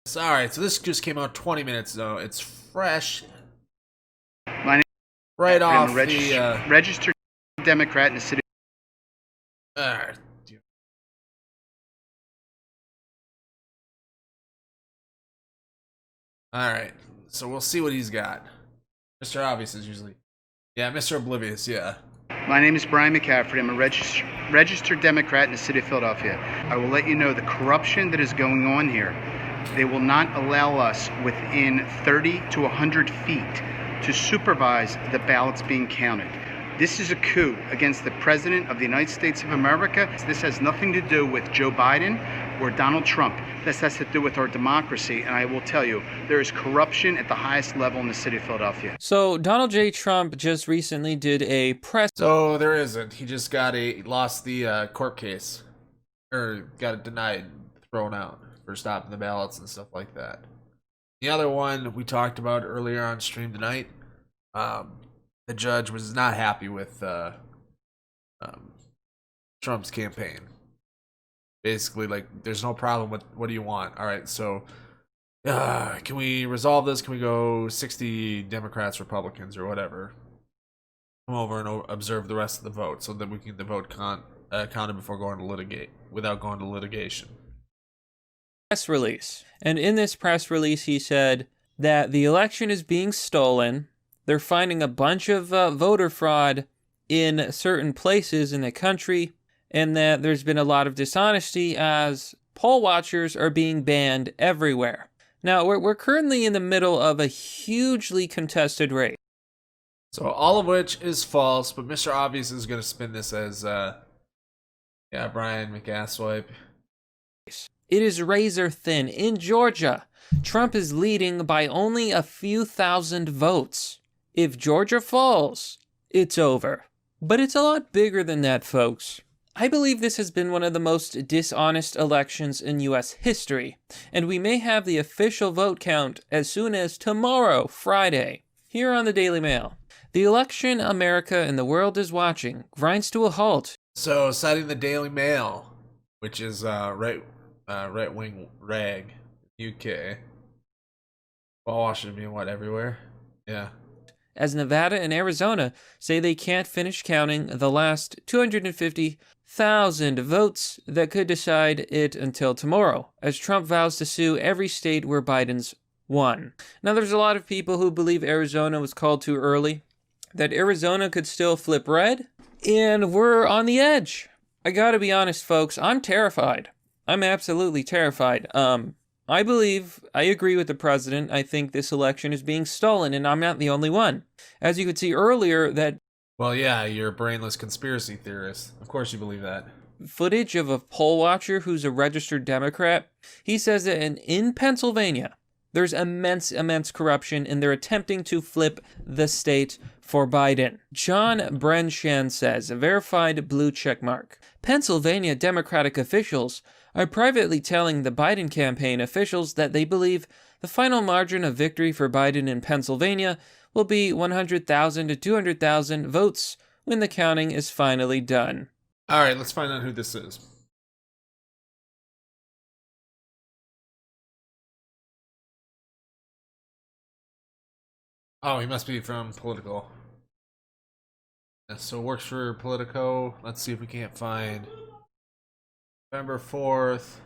Alright, so this just came out 20 minutes ago. It's fresh. My name right off I'm a registered Democrat in the city. Alright. Alright, so we'll see what he's got. Mr. Obvious is usually... Yeah, Mr. Oblivious, yeah. My name is Brian McCaffrey. I'm a registered Democrat in the city of Philadelphia. I will let you know the corruption that is going on here. They will not allow us within 30 to 100 feet to supervise the ballots being counted. This is a coup against the President of the United States of America. This has nothing to do with Joe Biden or Donald Trump. This has to do with our democracy, and I will tell you, there is corruption at the highest level in the city of Philadelphia. So Donald J. Trump just recently did a press... So there isn't. He just lost the court case. Or got it denied, thrown out for stopping the ballots and stuff like that. The other one we talked about earlier on stream tonight, the judge was not happy with Trump's campaign. Basically, like, there's no problem with what do you want? All right, so can we resolve this? Can we go 60 Democrats, Republicans, or whatever? Come over and observe the rest of the vote so that we can get the vote counted before going to without going to litigation. Press release. And in this press release, he said that the election is being stolen. They're finding a bunch of voter fraud in certain places in the country, and that there's been a lot of dishonesty as poll watchers are being banned everywhere. Now, we're currently in the middle of a hugely contested race. So all of which is false, but Mr. Obvious is going to spin this as, Brian McAsswipe. It is razor thin. In Georgia, Trump is leading by only a few thousand votes. If Georgia falls, it's over. But it's a lot bigger than that, folks. I believe this has been one of the most dishonest elections in U.S. history, and we may have the official vote count as soon as tomorrow, Friday. Here on the Daily Mail, the election America and the world is watching grinds to a halt. So, citing the Daily Mail, which is right-wing rag, UK. Well, Washington being what, everywhere? Yeah. As Nevada and Arizona say they can't finish counting the last 250,000 votes that could decide it until tomorrow, as Trump vows to sue every state where Biden's won. Now, there's a lot of people who believe Arizona was called too early, that Arizona could still flip red, and we're on the edge. I gotta be honest, folks, I'm terrified. I'm absolutely terrified. I agree with the president. I think this election is being stolen, and I'm not the only one. As you could see earlier, that... Well, yeah, you're a brainless conspiracy theorist. Of course you believe that. Footage of a poll watcher who's a registered Democrat. He says that in Pennsylvania, there's immense corruption, and they're attempting to flip the state for Biden. John Brenshan says, a verified blue check mark. Pennsylvania Democratic officials are privately telling the Biden campaign officials that they believe the final margin of victory for Biden in Pennsylvania will be 100,000 to 200,000 votes when the counting is finally done. All right, let's find out who this is. Oh, he must be from Politico. So it works for Politico. Let's see if we can't find November 4th.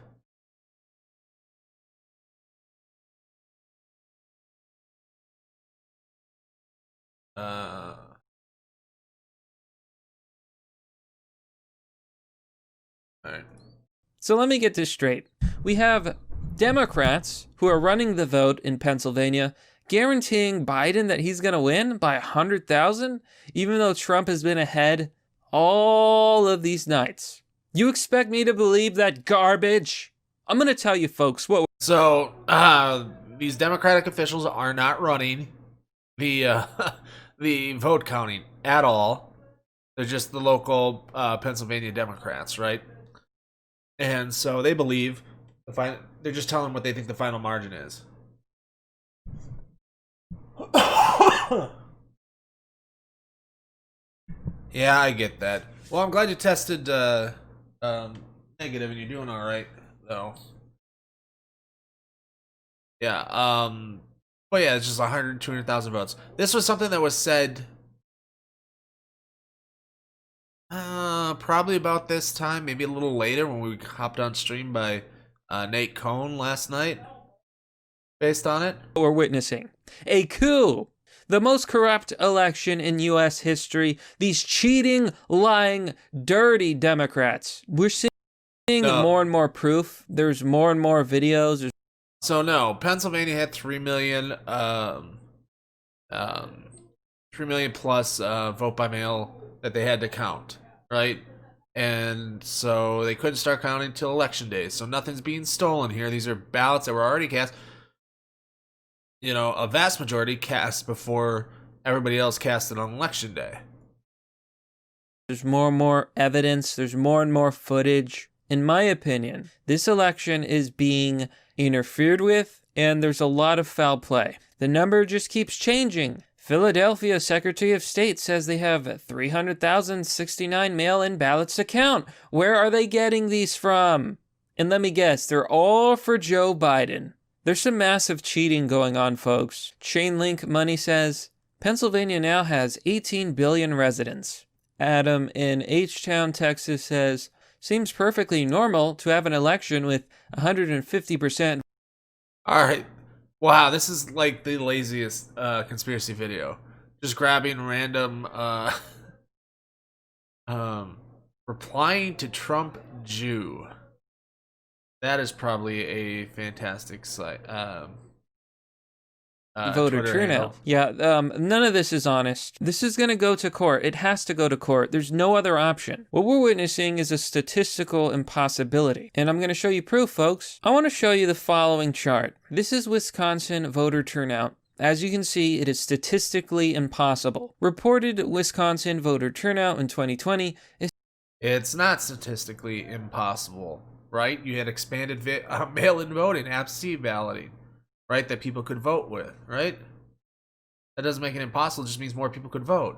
All right. So let me get this straight. We have Democrats who are running the vote in Pennsylvania, guaranteeing Biden that he's going to win by 100,000, even though Trump has been ahead all of these nights. You expect me to believe that garbage? I'm going to tell you folks what... So, these Democratic officials are not running the the vote counting at all. They're just the local Pennsylvania Democrats, right? And so they believe they're just telling what they think the final margin is. Yeah, I get that. Well, I'm glad you tested negative and you're doing all right, though. Yeah. But yeah, it's just 100, 200,000 votes. This was something that was said probably about this time, maybe a little later when we hopped on stream by Nate Cohn last night, based on it. We're witnessing a coup. The most corrupt election in U.S. history. These cheating, lying, dirty Democrats. We're seeing more and more proof. There's more and more videos. So no, Pennsylvania had 3 million, 3 million plus vote by mail that they had to count, right? And so they couldn't start counting until election day. So nothing's being stolen here. These are ballots that were already cast. You know, a vast majority cast before everybody else casted on election day. There's more and more evidence. There's more and more footage. In my opinion, this election is being interfered with, and there's a lot of foul play. The number just keeps changing. Philadelphia Secretary of State says they have 300,069 mail-in ballots to count. Where are they getting these from? And let me guess, they're all for Joe Biden. There's some massive cheating going on, folks. Chainlink Money says, Pennsylvania now has 18 billion residents. Adam in H-Town, Texas says, seems perfectly normal to have an election with 150%. All right. Wow, this is like the laziest conspiracy video. Just grabbing random replying to Trump Jew. That is probably a fantastic site. Voter turnout. Yeah, none of this is honest. This is going to go to court. It has to go to court. There's no other option. What we're witnessing is a statistical impossibility. And I'm going to show you proof, folks. I want to show you the following chart. This is Wisconsin voter turnout. As you can see, it is statistically impossible. Reported Wisconsin voter turnout in 2020 is... It's not statistically impossible, right? You had expanded mail-in voting, absentee balloting, right, that people could vote with, right? That doesn't make it impossible, it just means more people could vote.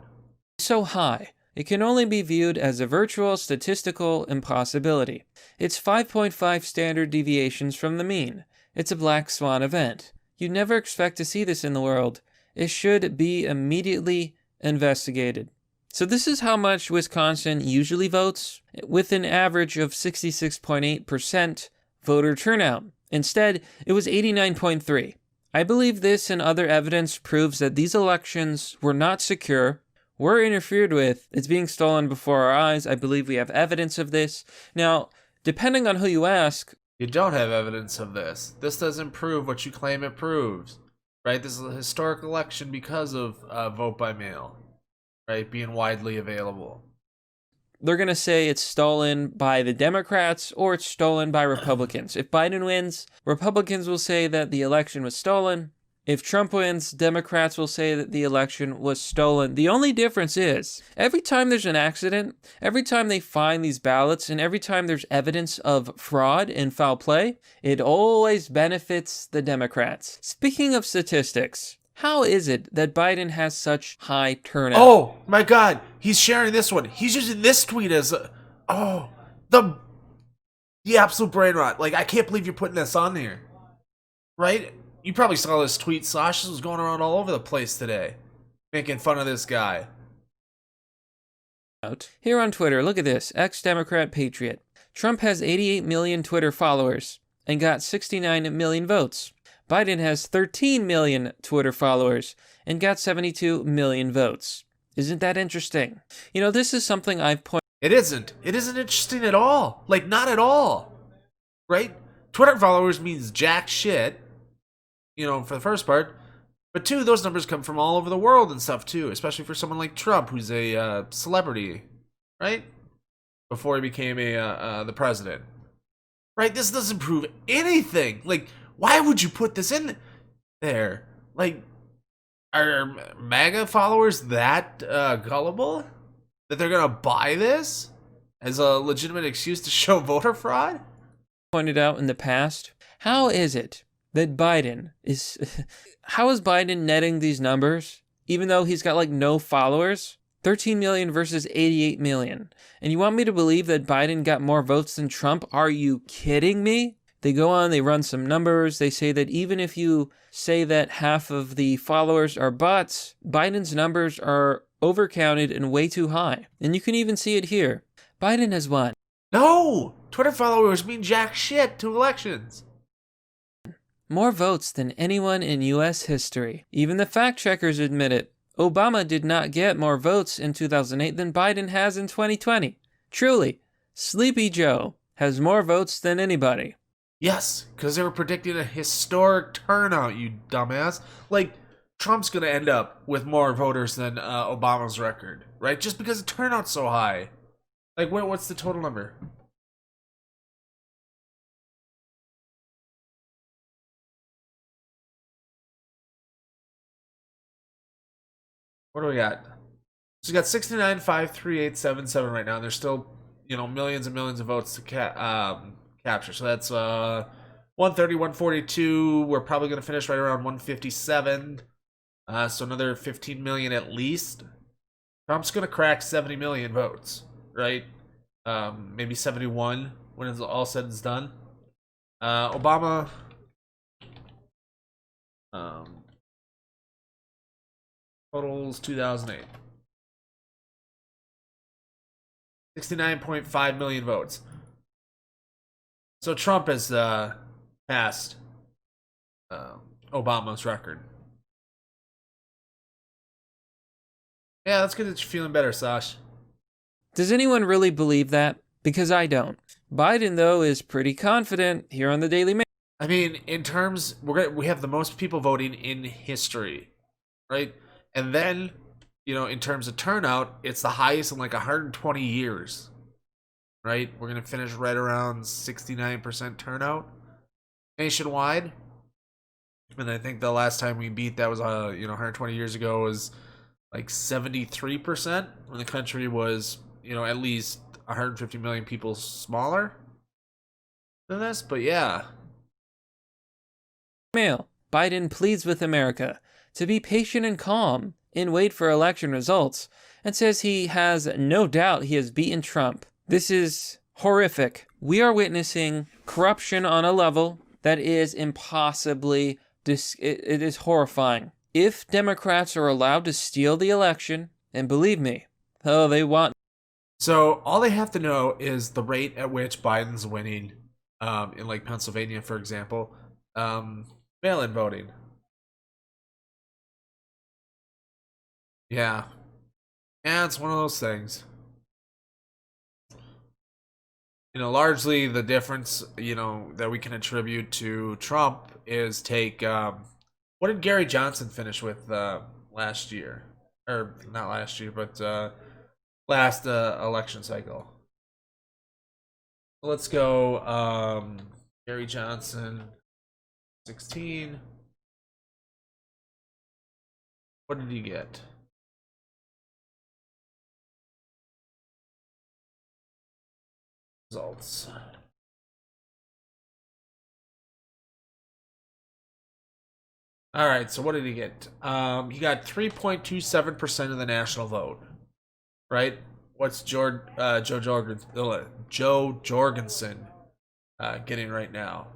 So high, it can only be viewed as a virtual statistical impossibility. It's 5.5 standard deviations from the mean. It's a black swan event. You'd never expect to see this in the world. It should be immediately investigated. So this is how much Wisconsin usually votes, with an average of 66.8% voter turnout. Instead, it was 89.3%. I believe this and other evidence proves that these elections were not secure, were interfered with, it's being stolen before our eyes. I believe we have evidence of this. Now, depending on who you ask... You don't have evidence of this. This doesn't prove what you claim it proves, right? This is a historic election because of vote by mail, right, being widely available. They're going to say it's stolen by the Democrats or it's stolen by Republicans. If Biden wins, Republicans will say that the election was stolen. If Trump wins, Democrats will say that the election was stolen. The only difference is, every time there's an accident, every time they find these ballots, and every time there's evidence of fraud and foul play, it always benefits the Democrats. Speaking of statistics, how is it that Biden has such high turnout? Oh my God, he's sharing this one. He's using this tweet as the absolute brain rot. Like, I can't believe you're putting this on here, right? You probably saw this tweet. Sasha was going around all over the place today, making fun of this guy. Here on Twitter, look at this. Ex-Democrat Patriot. Trump has 88 million Twitter followers and got 69 million votes. Biden has 13 million Twitter followers and got 72 million votes. Isn't that interesting? You know, this is something I've pointed... It isn't. It isn't interesting at all. Like, not at all. Right? Twitter followers means jack shit, you know, for the first part. But two, those numbers come from all over the world and stuff, too. Especially for someone like Trump, who's a celebrity, right? Before he became the president. Right? This doesn't prove anything. Like, why would you put this in there? Like, are MAGA followers that gullible that they're gonna buy this as a legitimate excuse to show voter fraud? Pointed out in the past, how is it that Biden is... how is Biden netting these numbers, even though he's got, like, no followers? 13 million versus 88 million. And you want me to believe that Biden got more votes than Trump? Are you kidding me? They go on, they run some numbers. They say that even if you say that half of the followers are bots, Biden's numbers are overcounted and way too high. And you can even see it here. Biden has won. No! Twitter followers mean jack shit to elections. More votes than anyone in U.S. history. Even the fact checkers admit it. Obama did not get more votes in 2008 than Biden has in 2020. Truly, Sleepy Joe has more votes than anybody. Yes, because they were predicting a historic turnout, you dumbass. Like, Trump's going to end up with more voters than Obama's record, right? Just because the turnout's so high. Like, what's the total number? What do we got? So we got 69,538,77 right now. There's still, millions and millions of votes to capture. So that's 130, 142. We're probably going to finish right around 157. So another 15 million at least. Trump's going to crack 70 million votes, right? Maybe 71 when it's all said and done. Obama. Totals 2008. 69.5 million votes. So Trump has passed Obama's record. Yeah, that's good that you're feeling better, Sash. Does anyone really believe that? Because I don't. Biden, though, is pretty confident here on the Daily Mail. I mean, in terms, we have the most people voting in history, right? And then, in terms of turnout, it's the highest in like 120 years, right? We're going to finish right around 69% turnout nationwide. And I think the last time we beat that was, 120 years ago was like 73% when the country was, at least 150 million people smaller than this. But yeah. Mail. Biden pleads with America to be patient and calm and wait for election results, and says he has no doubt he has beaten Trump. This is horrific. We are witnessing corruption on a level that is impossibly, it is horrifying. If Democrats are allowed to steal the election, and believe me, they want. So all they have to know is the rate at which Biden's winning, in like Pennsylvania, for example, mail-in voting. Yeah, it's one of those things. Largely the difference, that we can attribute to Trump is what did Gary Johnson finish with last year? Or not last year, but last election cycle. Let's go Gary Johnson, 16. What did he get? Results. All right, so what did he get? He got 3.27% of the national vote. Right? What's Joe Jorgensen getting right now?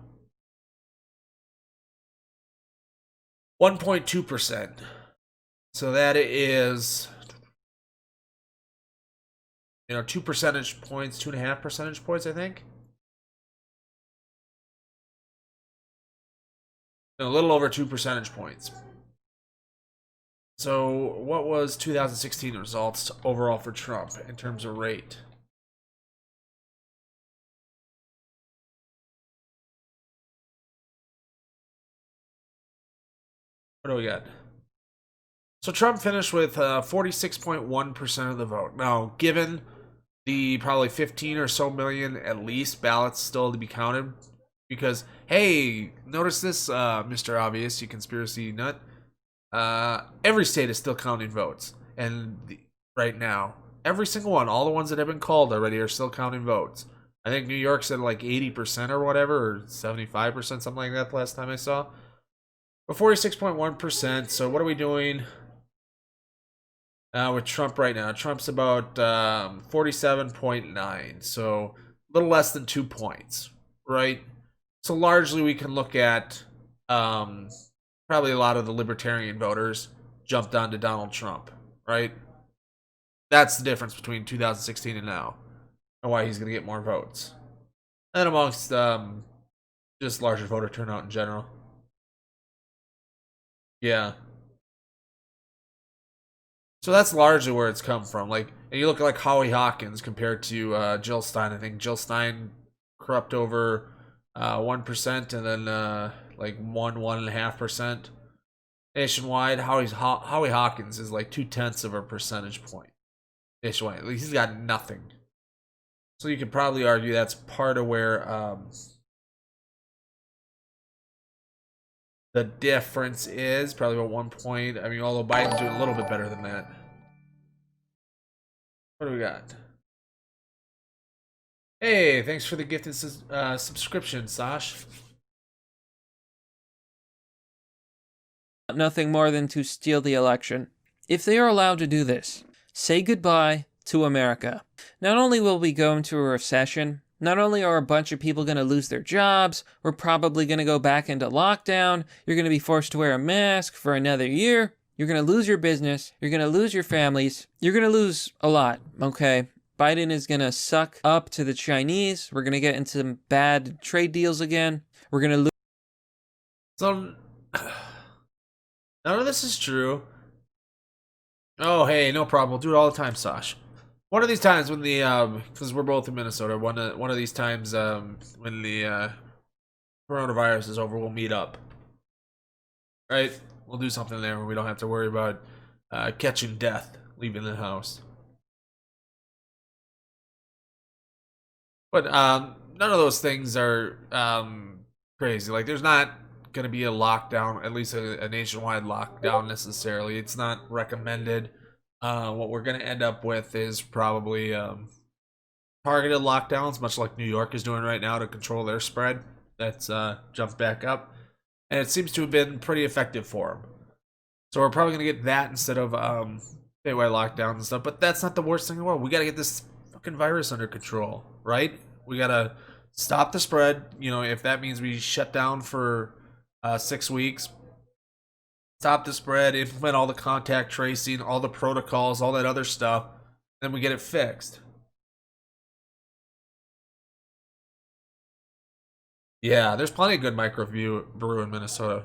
1.2%. So that is 2 percentage points, 2.5 percentage points, I think. A little over 2 percentage points. So what was 2016 results overall for Trump in terms of rate? What do we got? So Trump finished with 46.1% of the vote. Now, given the probably 15 or so million at least ballots still to be counted, because, hey, notice this, Mr. Obvious, you conspiracy nut. Every state is still counting votes. And right now, every single one, all the ones that have been called already are still counting votes. I think New York said like 80% or whatever, or 75%, something like that the last time I saw. But 46.1%, so what are we doing with Trump right now? Trump's about 47.9, so a little less than 2 points, right? So largely we can look at probably a lot of the libertarian voters jumped onto Donald Trump, right? That's the difference between 2016 and now, and why he's going to get more votes. And amongst just larger voter turnout in general. Yeah. So that's largely where it's come from. Like, and you look at like Howie Hawkins compared to Jill Stein. I think Jill Stein corrupt over 1%, and then like 1.5% nationwide. Howie Hawkins is like 0.2 of a percentage point nationwide. Like, he's got nothing. So you could probably argue that's part of where the difference is probably about 1 point. I mean, although Biden's doing a little bit better than that. What do we got? Hey, thanks for the gifted subscription, Sash. Nothing more than to steal the election. If they are allowed to do this, say goodbye to America. Not only will we go into a recession, not only are a bunch of people going to lose their jobs, we're probably going to go back into lockdown, you're going to be forced to wear a mask for another year, you're going to lose your business, you're going to lose your families, you're going to lose a lot, okay? Biden is going to suck up to the Chinese, we're going to get into some bad trade deals again, we're going to lose... So, none of this is true. Oh, hey, no problem. We'll do it all the time, Sash. One of these times when the because we're both in Minnesota, one of these times when the coronavirus is over, we'll meet up. Right? We'll do something there where we don't have to worry about catching death leaving the house. But none of those things are crazy. Like, there's not going to be a lockdown, at least a nationwide lockdown necessarily. It's not recommended. What we're going to end up with is probably targeted lockdowns, much like New York is doing right now to control their spread. That's jumped back up. And it seems to have been pretty effective for them. So we're probably going to get that instead of statewide lockdowns and stuff. But that's not the worst thing in the world. We got to get this fucking virus under control, right? We got to stop the spread. You know, if that means we shut down for 6 weeks, stop the spread, implement all the contact tracing, all the protocols, all that other stuff, then we get it fixed. Yeah, there's plenty of good microbrew in Minnesota.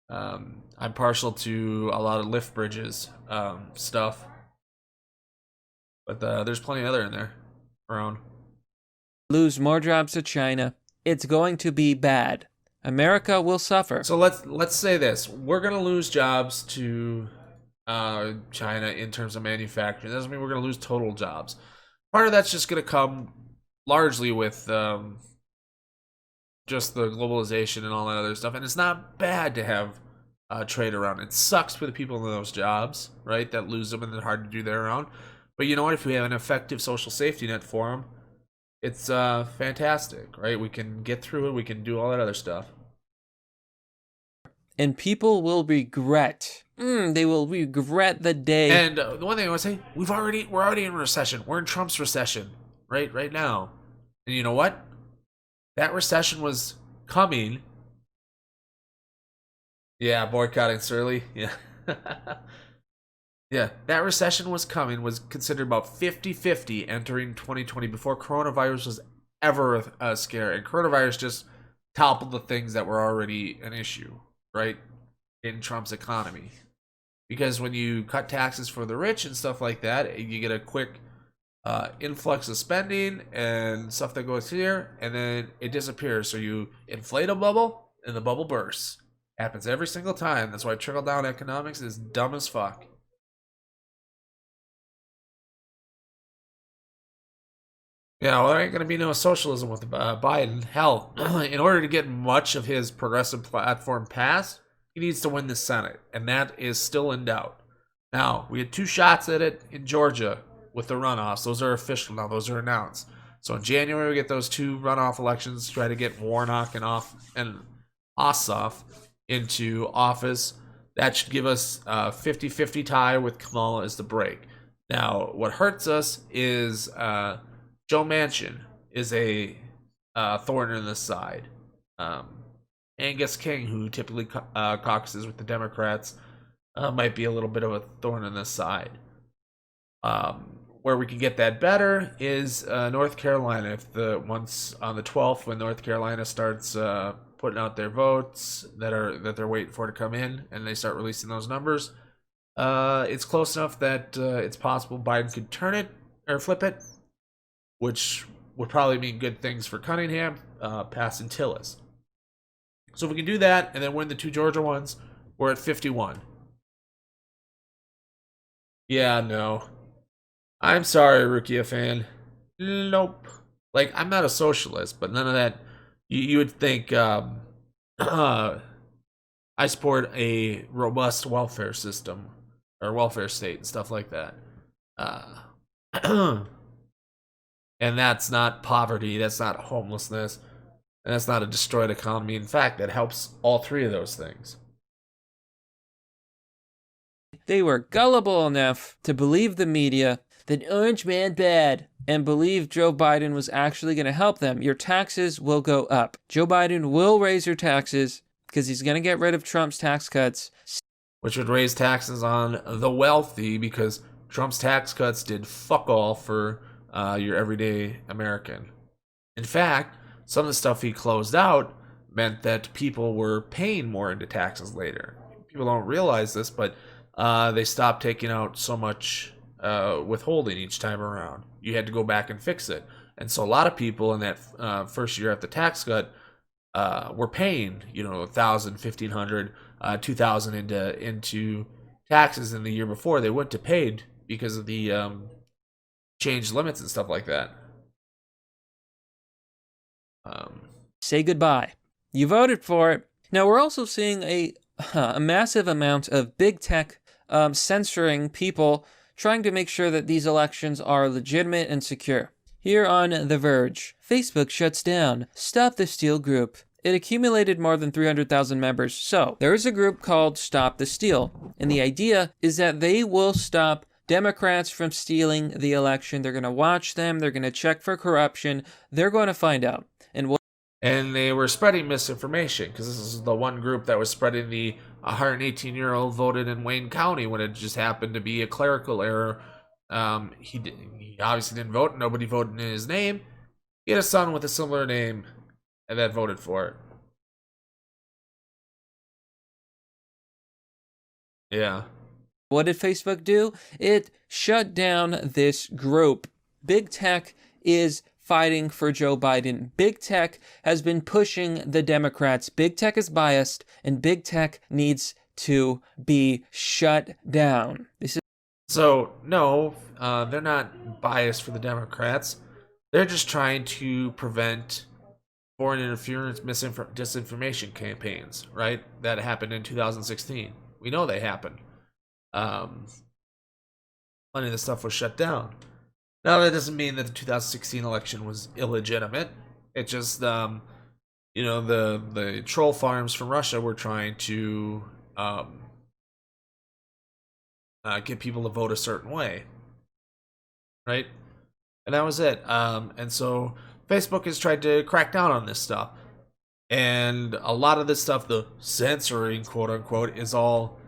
I'm partial to a lot of lift bridges stuff, but there's plenty of other in there around. Lose more jobs to China. It's going to be bad. America will suffer. So let's say this: we're gonna lose jobs to China in terms of manufacturing. That doesn't mean we're gonna lose total jobs. Part of that's just gonna come largely with just the globalization and all that other stuff. And it's not bad to have trade around. It sucks for the people in those jobs, right? That lose them and they're hard to do their own. But you know what? If we have an effective social safety net for them, it's fantastic, right? We can get through it. We can do all that other stuff. And people will regret. They will regret the day. And the one thing I want to say, we're already in recession. We're in Trump's recession, right now. And you know what? That recession was coming. Yeah, boycotting Surly. Yeah. Yeah, that recession was coming, was considered about 50-50 entering 2020 before coronavirus was ever a scare. And coronavirus just toppled the things that were already an issue, right, in Trump's economy. Because when you cut taxes for the rich and stuff like that, you get a quick influx of spending and stuff that goes here, and then it disappears. So you inflate a bubble, and the bubble bursts. Happens every single time. That's why trickle-down economics is dumb as fuck. Yeah, well, there ain't gonna be no socialism with Biden. Hell, in order to get much of his progressive platform passed, he needs to win the Senate, and that is still in doubt. Now, we had 2 shots at it in Georgia with the runoffs. Those are official now. Those are announced. So in January, we get those 2 runoff elections, try to get Warnock and Ossoff into office. That should give us a 50-50 tie with Kamala as the break. Now, what hurts us is Joe Manchin is a thorn in the side. Angus King, who typically caucuses with the Democrats, might be a little bit of a thorn in the side. Where we can get that better is North Carolina. If once on the 12th, when North Carolina starts putting out their votes that they're waiting for to come in, and they start releasing those numbers, it's close enough that it's possible Biden could turn it or flip it, which would probably mean good things for Cunningham passing Tillis. So if we can do that and then win the 2 Georgia ones, we're at 51. Yeah, no. I'm sorry, Rukia fan. Nope. Like, I'm not a socialist, but none of that. You would think I support a robust welfare system or welfare state and stuff like that. And that's not poverty, that's not homelessness, and that's not a destroyed economy. In fact, that helps all 3 of those things. They were gullible enough to believe the media that Orange Man bad and believe Joe Biden was actually going to help them. Your taxes will go up. Joe Biden will raise your taxes because he's going to get rid of Trump's tax cuts. Which would raise taxes on the wealthy because Trump's tax cuts did fuck all for your everyday American. In fact, some of the stuff he closed out meant that people were paying more into taxes later. People don't realize this, but they stopped taking out so much withholding each time around. You had to go back and fix it. And so a lot of people in that first year after the tax cut were paying, $1,000, $1,500, $2,000 into taxes in the year before they wouldn't have paid because of the changed limits and stuff like that. Say goodbye. You voted for it. Now, we're also seeing a massive amount of big tech censoring people trying to make sure that these elections are legitimate and secure. Here on The Verge, Facebook shuts down Stop the Steal group. It accumulated more than 300,000 members. So, there is a group called Stop the Steal, and the idea is that they will stop Democrats from stealing the election. They're going to watch them. They're going to check for corruption. They're going to find out. And they were spreading misinformation because this is the one group that was spreading the 118-year-old voted in Wayne County when it just happened to be a clerical error. He obviously didn't vote. Nobody voted in his name. He had a son with a similar name and that voted for it. Yeah. What did Facebook do? It shut down this group. Big tech is fighting for Joe Biden. Big tech has been pushing the Democrats. Big tech is biased, and big tech needs to be shut down. So, no, they're not biased for the Democrats. They're just trying to prevent foreign interference, disinformation campaigns, right? That happened in 2016. We know they happened. Plenty of the stuff was shut down. Now, that doesn't mean that the 2016 election was illegitimate. It just, the troll farms from Russia were trying to get people to vote a certain way, right? And that was it. And so Facebook has tried to crack down on this stuff. And a lot of this stuff, the censoring, quote unquote, is all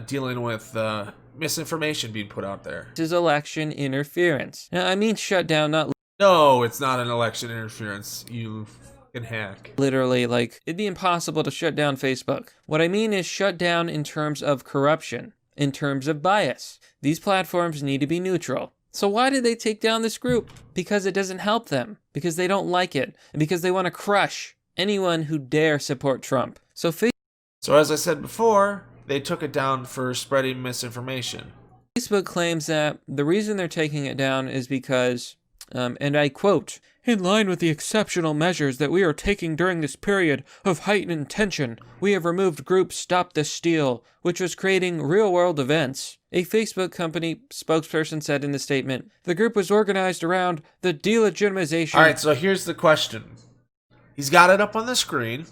dealing with misinformation being put out there. This is election interference. Now, I mean shut down, not No, it's not an election interference, you fucking hack. literally, like, it'd be impossible to shut down Facebook. What I mean is shut down in terms of corruption, in terms of bias. These platforms need to be neutral. So why did they take down this group? Because it doesn't help them, because they don't like it, and because they want to crush anyone who dare support Trump. So as I said before, they took it down for spreading misinformation. Facebook claims that the reason they're taking it down is because, and I quote, "In line with the exceptional measures that we are taking during this period of heightened tension, we have removed group Stop the Steal, which was creating real-world events." A Facebook company spokesperson said in the statement, "The group was organized around the delegitimization." All right, so here's the question. He's got it up on the screen.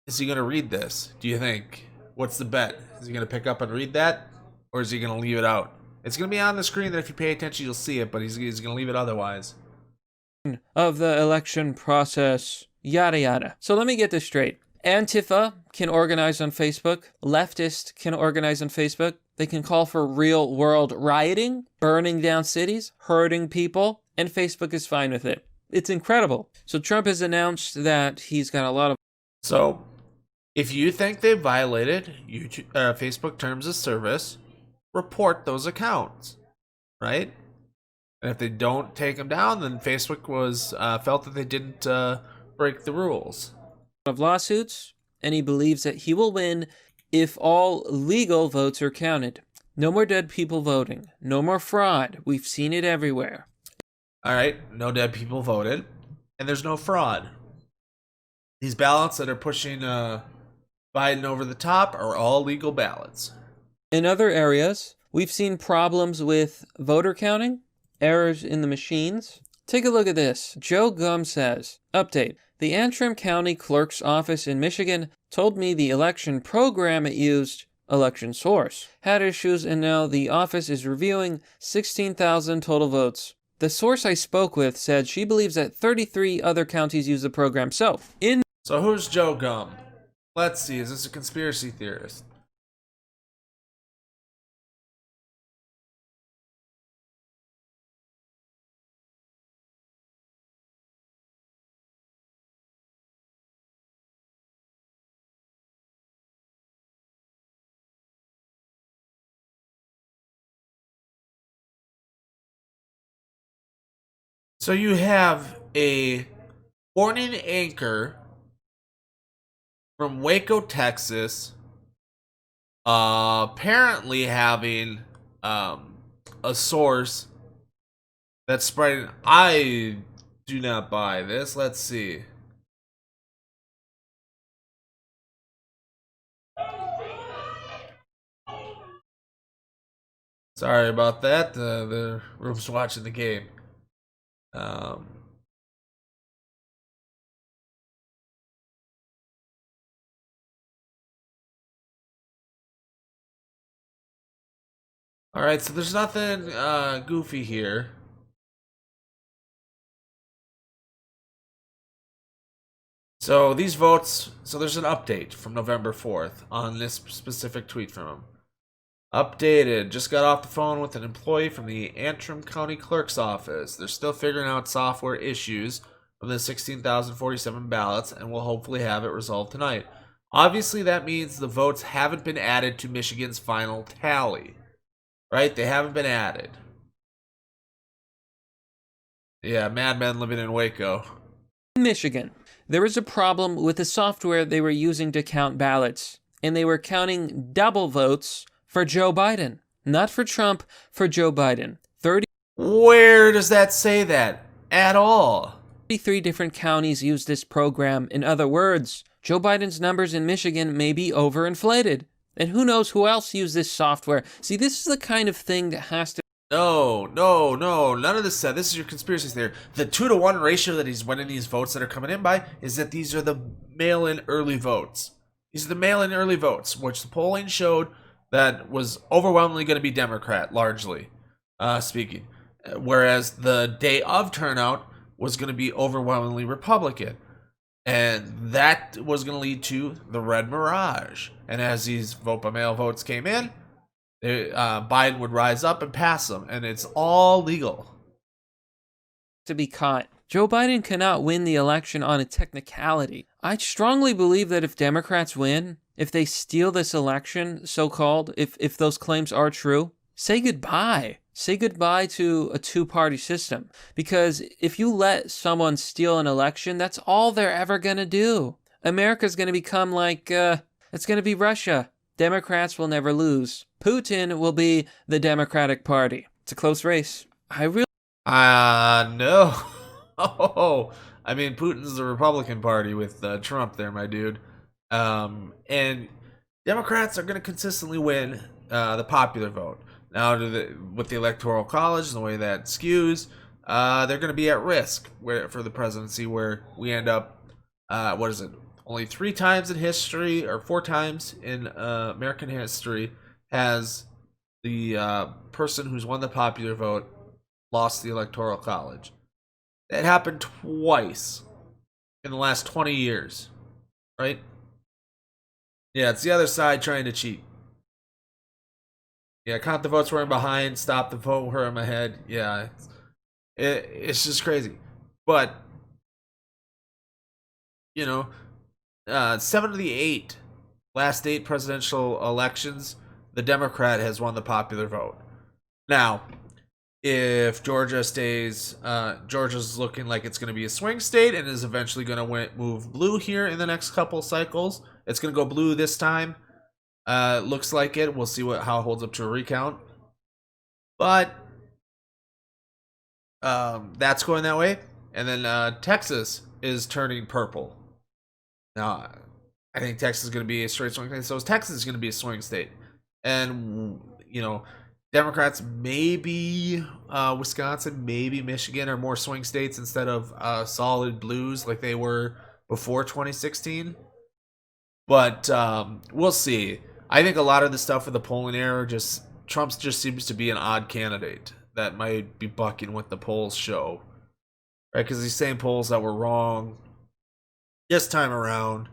Is he going to read this, do you think? What's the bet? Is he going to pick up and read that? Or is he going to leave it out? It's going to be on the screen that if you pay attention, you'll see it, but he's going to leave it otherwise. of the election process, yada yada. So let me get this straight. Antifa can organize on Facebook. Leftists can organize on Facebook. They can call for real world rioting, burning down cities, hurting people, and Facebook is fine with it. It's incredible. So Trump has announced that he's got a lot of... So, if you think they violated Facebook terms of service, report those accounts, right? And if they don't take them down, then Facebook felt that they didn't break the rules. Of lawsuits, and he believes that he will win if all legal votes are counted. No more dead people voting. No more fraud. We've seen it everywhere. All right, no dead people voted, and there's no fraud. These ballots that are pushing Biden over the top are all legal ballots. In other areas, we've seen problems with voter counting, errors in the machines. Take a look at this. Joe Gum says, update. The Antrim County Clerk's Office in Michigan told me the election program it used, Election Source, had issues, and now the office is reviewing 16,000 total votes. The source I spoke with said she believes that 33 other counties use the program. So who's Joe Gum? Let's see, is this a conspiracy theorist? So you have a morning anchor from Waco, Texas, apparently having a source that's spreading. I do not buy this. Let's see. Sorry about that. The room's watching the game. All right, so there's nothing goofy here. So these votes, so there's an update from November 4th on this specific tweet from him. Updated, just got off the phone with an employee from the Antrim County Clerk's Office. They're still figuring out software issues from the 16,047 ballots and will hopefully have it resolved tonight. Obviously, that means the votes haven't been added to Michigan's final tally. Right? They haven't been added. Yeah, madmen living in Waco. Michigan, there was a problem with the software they were using to count ballots, and they were counting double votes for Joe Biden. Not for Trump, for Joe Biden. Where does that say that? At all? 33 different counties use this program. In other words, Joe Biden's numbers in Michigan may be overinflated. And who knows who else used this software. See, this is the kind of thing that has to... No, none of this said. This is your conspiracy theory. The 2-to-1 ratio that he's winning these votes that are coming in by is that these are the mail-in early votes. These are the mail-in early votes, which the polling showed that was overwhelmingly going to be Democrat, largely speaking. Whereas the day of turnout was going to be overwhelmingly Republican. And that was going to lead to the red mirage. And as these vote by mail votes came in, Biden would rise up and pass them. And it's all legal. To be caught. Joe Biden cannot win the election on a technicality. I strongly believe that if Democrats win, if they steal this election, so-called, if those claims are true, say goodbye. Say goodbye to a two-party system. Because if you let someone steal an election, that's all they're ever going to do. America's going to become like, it's going to be Russia. Democrats will never lose. Putin will be the Democratic Party. It's a close race. No. Oh, I mean, Putin's the Republican Party with Trump there, my dude. And Democrats are going to consistently win the popular vote. Now, with the Electoral College and the way that skews, they're going to be at risk for the presidency, where we end up, only 3 times in history, or 4 times in American history, has the person who's won the popular vote lost the Electoral College. That happened twice in the last 20 years, right? Yeah, it's the other side trying to cheat. Yeah, count the votes where I'm behind, stop the vote where I'm ahead. Yeah, it's just crazy. But, you know, 7 of the 8 last 8 presidential elections, the Democrat has won the popular vote. Now, if Georgia stays, Georgia's looking like it's going to be a swing state and is eventually going to move blue here in the next couple cycles. It's going to go blue this time. Looks like it. We'll see how it holds up to a recount. But that's going that way. And then Texas is turning purple. Now, I think Texas is going to be a straight swing state. So Texas is going to be a swing state. And, you know, Democrats, maybe Wisconsin, maybe Michigan are more swing states instead of solid blues like they were before 2016. But we'll see. I think a lot of the stuff with the polling error, Trump just seems to be an odd candidate that might be bucking what the polls show, right? Because these same polls that were wrong this time around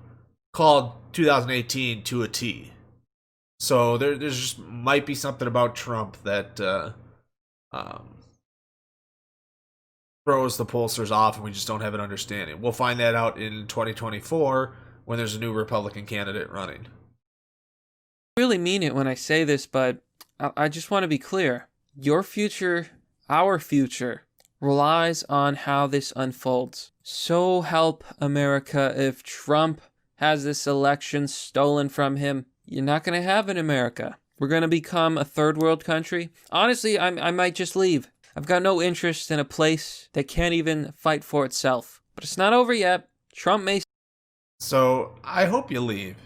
called 2018 to a T. So there's just might be something about Trump that throws the pollsters off, and we just don't have an understanding. We'll find that out in 2024 when there's a new Republican candidate running. I really mean it when I say this, but I just want to be clear. Your future, our future, relies on how this unfolds. So help America, if Trump has this election stolen from him, you're not going to have an America. We're going to become a third world country. Honestly, I might just leave. I've got no interest in a place that can't even fight for itself. But it's not over yet. Trump may. So I hope you leave.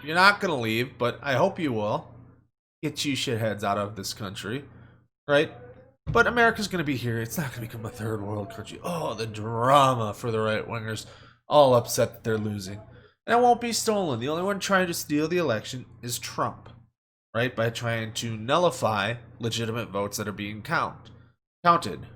You're not going to leave, but I hope you will. Get you shitheads out of this country, right? But America's going to be here. It's not going to become a third world country. Oh, the drama for the right-wingers. All upset that they're losing. And it won't be stolen. The only one trying to steal the election is Trump, right? By trying to nullify legitimate votes that are being counted.